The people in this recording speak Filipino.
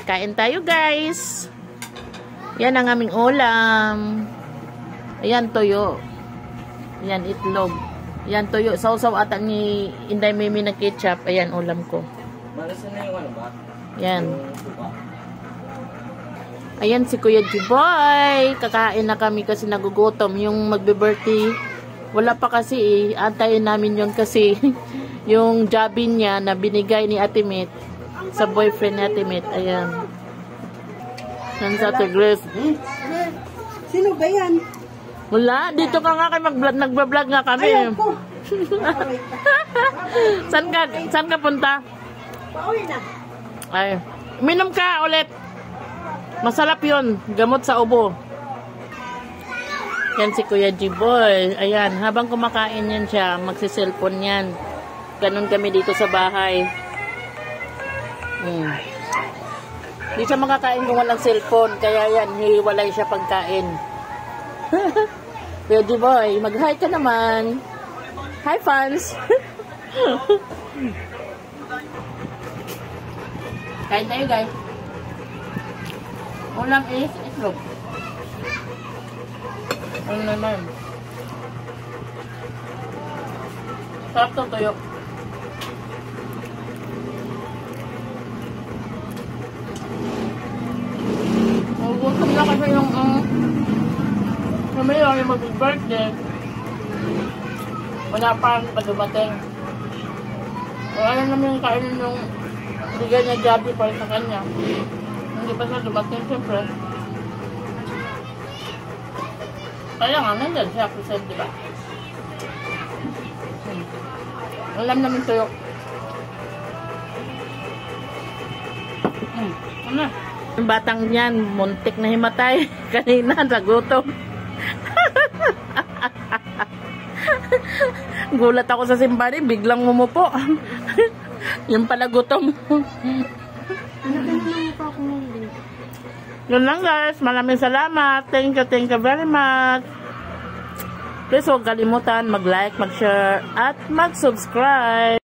kain tayo guys. Yan ang aming ulam. Ayan, toyo. Ayan, itlog. Ayan, toyo. Sausaw ata ni Inday Mimi na ketchup. Ayan, ulam ko. Malasan na yung ano ba? Ayan. Ayan si Kuya Jiboy. Kakain na kami kasi nagugutom. Yung magbe-birthday, wala pa kasi antayin namin yun kasi yung job niya na binigay ni Ate Met sa boyfriend ni Ate Met. Ayan. Yan sa Ate Grace. Sino ba yan? Wala. Dito ka nga kayo nagbablog nga kami. Ayoko. Saan ka punta? Pauwi na. Ay. Minom ka ulit. Masarap yun. Gamot sa ubo. Yan si Kuya Jiboy. Ayan. Habang kumakain yan siya, magsiselfone yan. Ganun kami dito sa bahay. Di siya makakain kung walang cellphone. Kaya yan, hiwalay siya pagkain. Kuya Jiboy, mag-hi ka naman. Hi, fans. Kain tayo, guys. Ulam is itlog. Ano naman? Sarap to, tuyo. Gutom na kasi yung kami yung mag-birthday. Wala pa dumating. Wala naman yung kainin yung bigay niya Javi para sa kanya. Hindi pa siya dumating, siyempre. Kaya nga, nandyan siya, present, diba? Alam namin tuyok. Ano? Yung batang niyan, muntik na himatay. Kanina, sa gutom. Gulat ako sa simbari, biglang umupo. Yung pala gutom. Yun lang guys, maraming salamat. Thank you very much. Please huwag kalimutan mag-like, mag-share, at mag-subscribe.